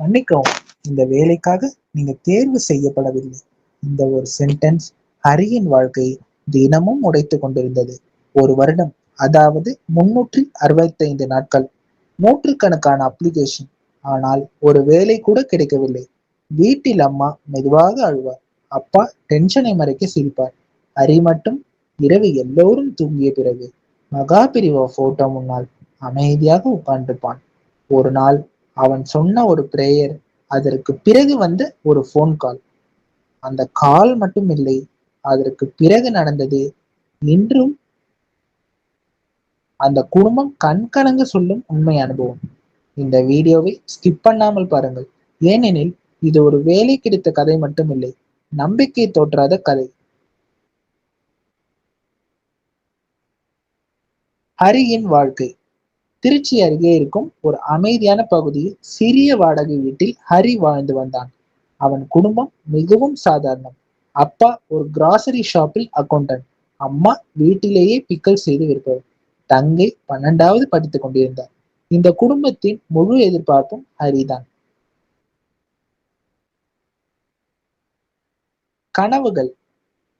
மன்னிக்கவும், இந்த வேலைக்காக நீங்க தேர்வு செய்யப்படவில்லை. இந்த ஒரு சென்டென்ஸ் ஹரியின் வாழ்க்கையை தினமும் உடைத்து கொண்டிருந்தது. ஒரு வருடம், அதாவது 365 நாட்கள், நூற்றுக்கணக்கான அப்ளிகேஷன். ஆனால் ஒரு வேலை கூட கிடைக்கவில்லை. வீட்டில் அம்மா மெதுவாக அழுவார். அப்பா டென்ஷனை மறைக்க சிரிப்பார். ஹரி மட்டும் இரவு எல்லோரும் தூங்கிய பிறகு மகாபிரிவா போட்டோ முன்னால் அமைதியாக உட்கார்ந்திருப்பான். ஒரு நாள் அவன் சொன்ன ஒரு பிரேயர், அதற்கு பிறகு வந்த ஒரு போன் கால். அந்த கால் மட்டும் இல்லை, அதற்கு பிறகு நடந்தது இன்றும் அந்த குடும்பம் கண்கலங்க சொல்லும் உண்மை அனுபவம். இந்த வீடியோவை ஸ்கிப் பண்ணாமல் பாருங்கள். ஏனெனில் இது ஒரு வேலை கிடைத்த கதை மட்டுமில்லை, நம்பிக்கை தோற்றாத கதை. ஹரியின் வாழ்க்கை. திருச்சி அருகே இருக்கும் ஒரு அமைதியான பகுதியில் சிறிய வாடகை வீட்டில் ஹரி வாழ்ந்து வந்தான். அவன் குடும்பம் மிகவும் சாதாரணம். அப்பா ஒரு கிராசரி ஷாப்பில் அக்கௌண்டன்ட், அம்மா வீட்டிலேயே பிக்கல் செய்து விற்பவர், தங்கை 12வது படித்துக் கொண்டிருந்தார். இந்த குடும்பத்தின் முழு எதிர்பார்ப்பும் ஹரிதான். கனவுகள்.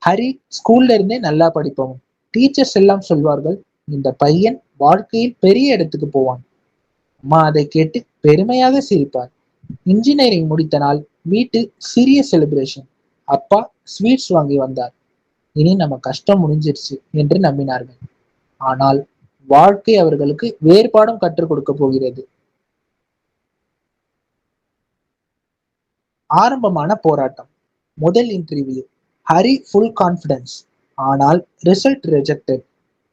ஹரி ஸ்கூல்ல இருந்தே நல்லா படிப்பவன். டீச்சர்ஸ் எல்லாம் சொல்வார்கள், இந்த பையன் வாழ்க்கையில் பெரிய இடத்துக்கு போவான். அம்மா அதை கேட்டு பெருமையாக சிரிப்பார். இன்ஜினியரிங் முடித்த நாள் வீட்டில் சிறிய செலிப்ரேஷன். அப்பா ஸ்வீட்ஸ் வாங்கி வந்தார். இனி நம்ம கஷ்டம் முடிஞ்சிருச்சு என்று நம்பினார்கள். ஆனால் வாழ்க்கை அவர்களுக்கு வேறுபாடும் கற்றுக் கொடுக்க போகிறது. ஆரம்பமான போராட்டம். முதல் இன்டர்வியூ, ஹரி ஃபுல் கான்பிடன்ஸ். ஆனால் ரிசல்ட் ரிஜெக்டட்.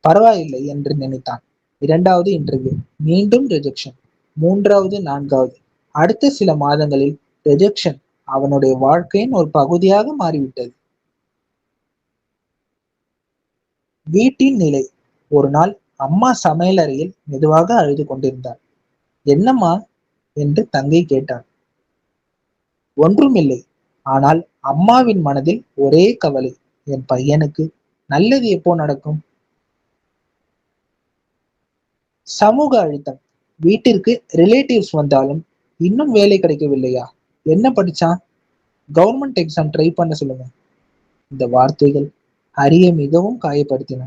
பரவாயில்லை என்று நினைத்தான். இரண்டாவது இன்டர்வியூ, மீண்டும் ரிஜெக்ஷன். மூன்றாவது, நான்காவது. அடுத்த சில மாதங்களில் ரிஜெக்ஷன் அவனுடைய வாழ்க்கையின் ஒரு பகுதியாக மாறிவிட்டது. வீட்டின் நிலை. ஒரு நாள் அம்மா சமையலறையில் மெதுவாக அழுது கொண்டிருந்தார். என்னம்மா என்று தங்கை கேட்டார். ஒன்றுமில்லை. ஆனால் அம்மாவின் மனதில் ஒரே கவலை, என் பையனுக்கு நல்லது எப்போ நடக்கும்? சமூக அழுத்தம். வீட்டிற்கு ரிலேட்டிவ்ஸ் வந்தாலும் இன்னும் வேலை கிடைக்கவில்லையா? என்ன படிச்சான்? கவர்மெண்ட் எக்ஸாம் ட்ரை பண்ண சொல்லுங்க. இந்த வார்த்தைகள் ஹரியை மிகவும் காயப்படுத்தின.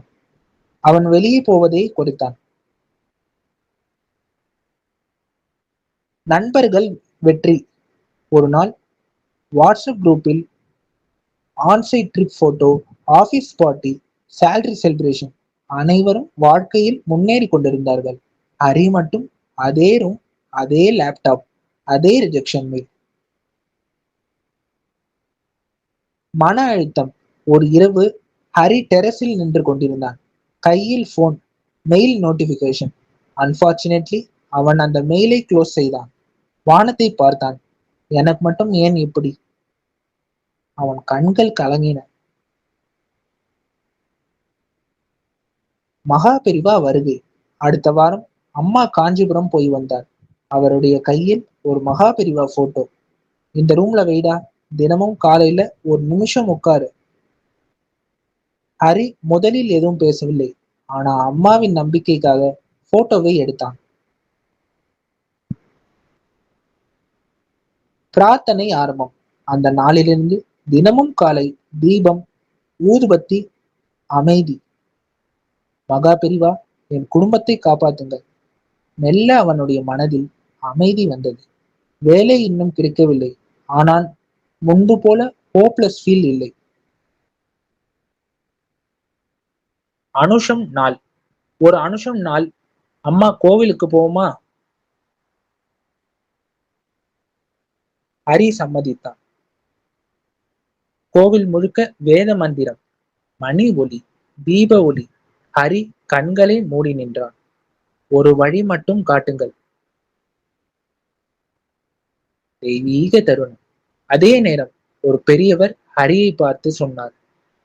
அவன் வெளியே போவதை கொடுத்தான். நண்பர்கள் வெற்றி. ஒரு நாள் வாட்ஸ்அப் குரூப்பில் onsite trip photo, office party, salary celebration. அனைவரும் வாழ்க்கையில் முன்னேறி கொண்டிருந்தார்கள். ஹரி மட்டும் அதே ரூம், அதே லேப்டாப், அதே ரிஜெக்ஷன் மெயில். மன அழுத்தம். ஒரு இரவு ஹரி டெரஸில் நின்று கொண்டிருந்தான். கையில் போன், மெயில் நோட்டிபிகேஷன். அன்பார்ச்சுனேட்லி அவன் அந்த மெயிலை க்ளோஸ் செய்தான். வானத்தை பார்த்தான். எனக்கு மட்டும் ஏன் இப்படி? அவன் கண்கள் கலங்கின. மகா பெரிவா வருகை. அடுத்த வாரம் அம்மா காஞ்சிபுரம் போய் வந்தார். அவருடைய கையில் ஒரு மகா பெரிவா போட்டோ. இந்த ரூம்ல வைடா, தினமும் காலையில ஒரு நிமிஷம் உட்காரு. ஹரி முதலில் எதுவும் பேசவில்லை. ஆனா அம்மாவின் நம்பிக்கைக்காக போட்டோவை எடுத்தான். பிரார்த்தனை ஆரம்பம். அந்த நாளிலிருந்து தினமும் காலை தீபம், ஊதுபத்தி, அமைதி. மகா பெரிவா, என் குடும்பத்தை காப்பாத்துங்கள். மெல்ல அவனுடைய மனதில் அமைதி வந்தது. வேலை இன்னும் கிடைக்கவில்லை. ஆனால் முன்பு போல ஹோப்லெஸ் ஃபீல் இல்லை. அனுஷம் நாள். ஒரு அனுஷம் நாள். அம்மா கோவிலுக்கு போவோமா? ஹரி சம்மதித்தான். கோவில் முழுக்க வேத மந்திரம், மணி ஒலி, தீப ஒளி. ஹரி கண்களை மூடி நின்றான். ஒரு வழி மட்டும் காட்டுங்கள். தெய்வீக தருணம். அதே நேரம் ஒரு பெரியவர் ஹரியை பார்த்து சொன்னார்,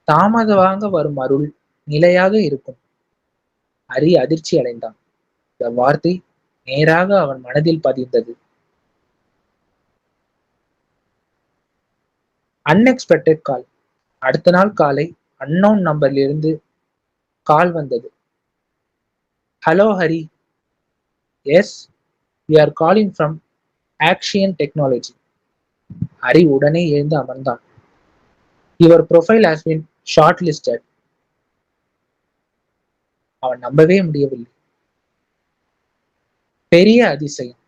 தாமதமாக வரும் அருள் நிலையாக இருக்கும். ஹரி அதிர்ச்சி அடைந்தான். இந்த வார்த்தை நேராக அவன் மனதில் பதிந்தது. அன்எக்ஸ்பெக்டட் கால். அடுத்த நாள் காலை அன்னோன் நம்பர்ல இருந்து கால் வந்தது. Hello Hari. Yes, we are calling from Axion technology. Hari உடனே எழுந்து அமர்ந்தான். Your profile has been shortlisted. அவன் நம்பவே முடியவில்லை. பெரிய அதிசயம்.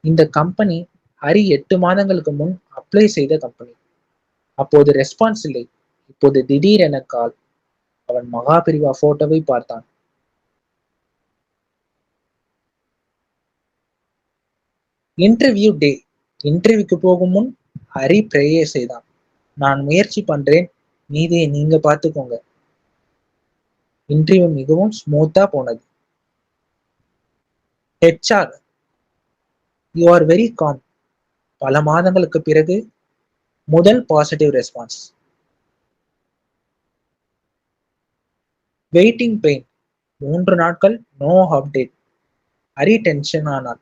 இந்த கம்பெனி ஹரி 8 மாதங்களுக்கு முன் அப்ளை செய்த கம்பெனி. அப்போது ரெஸ்பான்ஸ் இல்லை. இப்போது திடீரென கால். அவன் மகாபிரிவா போட்டோவை பார்த்தான். இன்டர்வியூ டே. இன்டர்வியூக்கு போகும் முன் ஹரி பிரேயர் செய்தான். நான் முயற்சி பண்றேன், மீதியை நீங்க பாத்துக்கோங்க. இன்டர்வியூ மிகவும் ஸ்மூத்தா போனது. HR, you are very com. பல மாதங்களுக்கு பிறகு முதல் பாசிட்டிவ் ரெஸ்பான்ஸ். Waiting pain. 3 நாட்கள் நோ அப்டேட். ஹரி டென்ஷன் ஆனான்.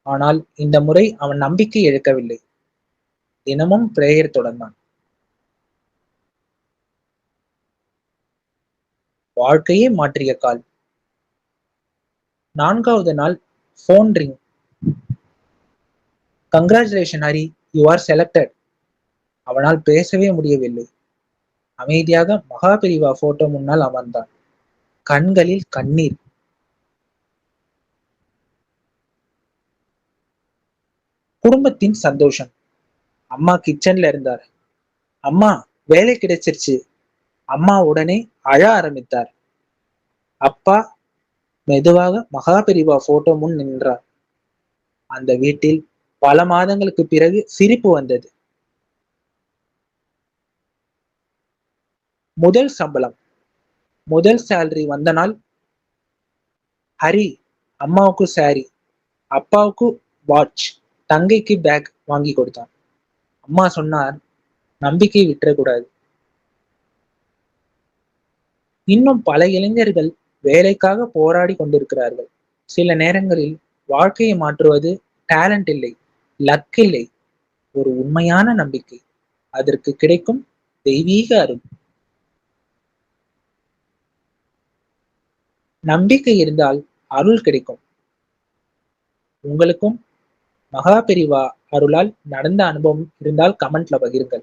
ஆனால் இந்த முறை அவன் நம்பிக்கை இழக்கவில்லை. தினமும் பிரேயர் தொடர்ந்தான். வாழ்க்கையே மாற்றிய கால். 4வது நாள் phone ring. Congratulation Hari, you are selected. அவனால் பேசவே முடியவில்லை. அமைதியாக மகாபிரிவா போட்டோ முன்னால் அமர்ந்தான். கண்களில் கண்ணீர். குடும்பத்தின் சந்தோஷம். அம்மா கிச்சன்ல இருந்தார். அம்மா, வேலை கிடைச்சிருச்சு. அம்மா உடனே அழ ஆரம்பித்தார். அப்பா மெதுவாக மகாபிரிவா போட்டோ முன் நின்றார். அந்த வீட்டில் பல மாதங்களுக்கு பிறகு சிரிப்பு வந்தது. முதல் சம்பளம். முதல் சேலரி வந்த நாள். ஹரி அம்மாவுக்கு சாரி, அப்பாவுக்கு வாட்ச், தங்கைக்கு பேக் வாங்கி கொடுத்தான். அம்மா சொன்னார், நம்பிக்கை விட்டுறக்கூடாது. இன்னும் பல இளைஞர்கள் வேலைக்காக போராடி கொண்டிருக்கிறார்கள். சில நேரங்களில் வாழ்க்கையை மாற்றுவது டேலண்ட் இல்லை, லக் இல்லை, ஒரு உண்மையான நம்பிக்கை. அதற்கு கிடைக்கும் தெய்வீக அருள். நம்பிக்கை இருந்தால் அருள் கிடைக்கும். உங்களுக்கும் மகாபெரிவா அருளால் நடந்த அனுபவம் இருந்தால் கமெண்ட்ல பகிருங்கள்.